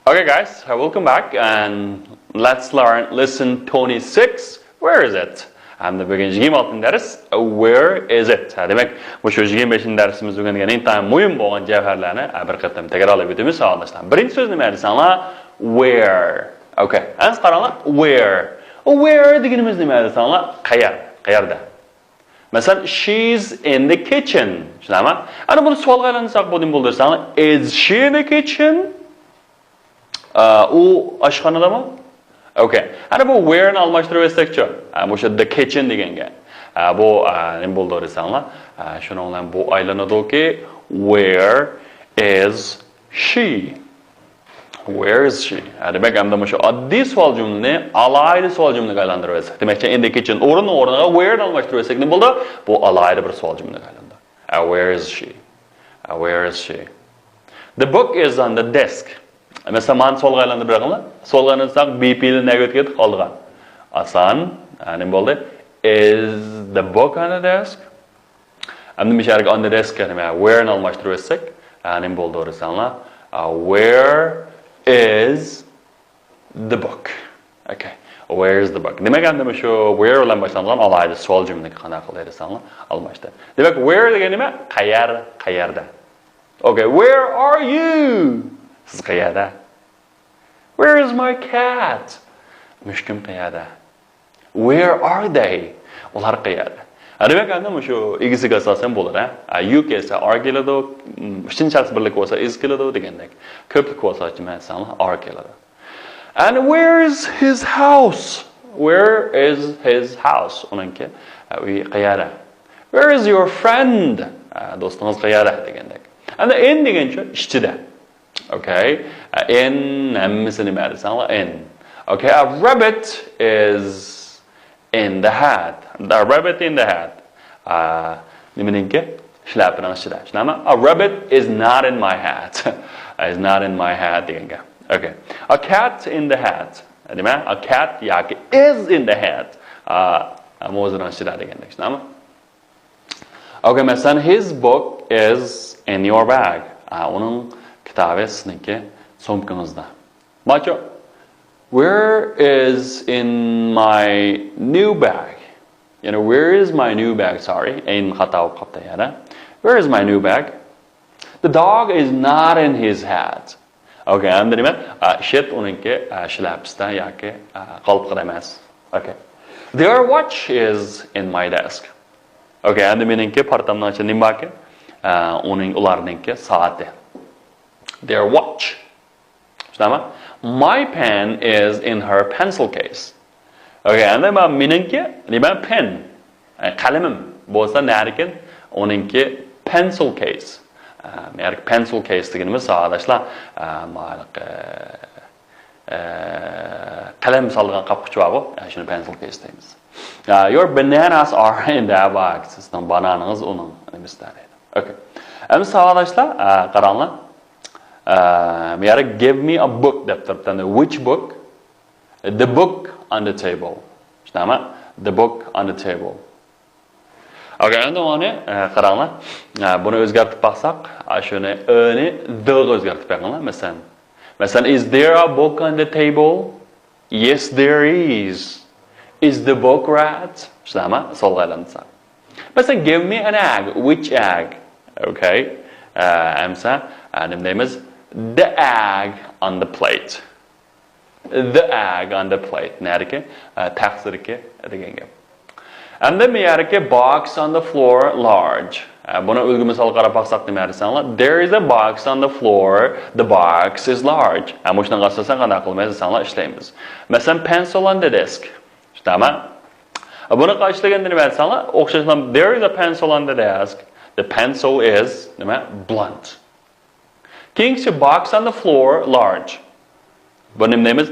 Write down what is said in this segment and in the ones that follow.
Okay guys, welcome back and let's learn lesson 26. Where is it? Hamda bugungi 26 ders where is it? Demak, o'sha 25 darsimiz o'rgangan eng muhim bo'lgan javharlarni bir qatam takrorlab o'tamiz savolashdan. Birinchi so'z nima desanglar? Where. Okay. Ans qaranglar. Where. Where deganimiz nima desanglar? Qayerda. Masalan, she's in the kitchen. Tushunami? Ana buni savolga aylantirsak bo'ldirsanglar, is she in the kitchen? U oshxonadami? Okay. Ana bu where ni almashtirib etsakchi. O'sha the kitchen deganga. Bu nima bo'ldi desanglar, shuni bilan bu aylanadiki, where is she? Where is she? Demak, hamda o'sha oddiy savol jumlani alayli savol jumlaga aylantirib etsak. Demakchi, in the kitchen o'rniga where ni almashtirib etsak nima bo'ldi? Bu alayli bir savol jumlaga aylandi. Where is she? Where is she? The book is on the desk. Mesela man solga aylantirib berganlar. Solga aylantirsak BP ni nega o'tib ketib qolgan. Asan, nima bo'ldi? Is the book on the desk? Hamda misharga on the desk nima? Where ni almashtirib etsak, nima bo'ldi desanglar? Where is the book? Okay. Where is the book? Demak, hamda shu where bilan boshlangan alayli savol jumlaga qanaqa qiladi desanglar, almashtir. Demak, where degani nima? Qayerda. Okay, where are you? Siz qayerda? Where is my cat? Mushkim qayerda? Where are they? Ular qayerda? Demak, hamda shu igisiga asosan bo'ladi. You kelsa are keladi, uchinchi shaxs birlik bo'lsa is keladi degandek. Ko'plik bo'lsa aytmasanglar are keladi. And where is his house? Where is his house? Uningki uy qayerda? Where is your friend? Do'stingiz qayerda degandek. And in degancha ichida. Okay, in hammasini nima desanglar in. Okay, a rabbit is in the hat. The rabbit in the hat. Nimaninki? Shlapining ichida. Tushunami? A rabbit is not in my hat. Is not in my hat deganga. Okay. A cat in the hat. Nima? A cat yoki is in the hat. Mo'zining ichida deganda. Tushunami? Okay, masalan, his book is in your bag. Uning kitabi sizniki sumkangizda. Macho, where is in my new bag? You know, where is my new bag? Sorry, in xato qilibdi yana. Where is my new bag? The dog is not in his hat. Okay, endi nima? Shit uningki shlapsda yoki qalbqida emas. Okay. Their watch is in my desk. Okay, endi meningki partamdan ichida nima bor? Ularningki soati. Their watch. Tushunami? My pen is in her pencil case. Okay, and then meningki nima pen? Qalamim bo'lsa narikin uningki pencil case. Me'ar pencil case deganimiz sadoshlar qalam solgan qopqichi bor, shuni pencil case deymiz. Your bananas are in the box. Sizning bananangiz uning nimasida deydi. Okay. Endi sadoshlar qaranglar. Me'ar give me a book deb turibdi. Which book? The book on the table. Tushunami? The book on the table. Okay, endi uni qaranglar. Buni o'zgartirib baxsak, shuni ni the o'zgartirib qo'yinglar. Masalan, is there a book on the table? Yes, there is. Is the book red? Tushunami? Solg'aylansa. Masalan, give me an egg. Which egg? Okay. Amsa, nima deymiz? The egg on the plate. The egg on the plate. Neriki? Taqsirki degan gap. And then meyariki box on the floor large. Buni ulgu misol qarab baxsaq nima desanglar? There is a box on the floor. The box is large. Ammo shunga asosan qanday qilmaymiz desanglar ishlaymiz. Masalan, pencil on the desk. Tushunami? Buni qilishliganda nima desanglar? O'xshashlar, there is a pencil on the desk. The pencil is nima? Blunt. King's box on the floor large. Buni nima deymiz?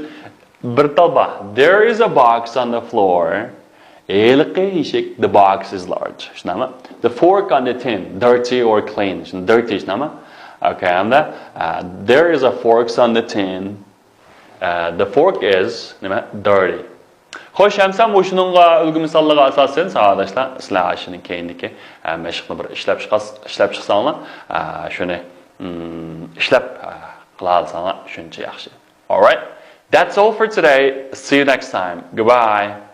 Bir talba. There is a box on the floor. The box is large. The fork on the tin, dirty or clean. Dirty. Okay, and there is a fork on the tin. The fork is dirty. Xo'sh, hamsa shuningga ulgu misollarga asosan sadoshlar sizlar shuni keyingi mashqni bir ishlab chiqsanglar, shuni ishlab qila olsanglar shuncha yaxshi. Alright? That's all for today. See you next time. Goodbye.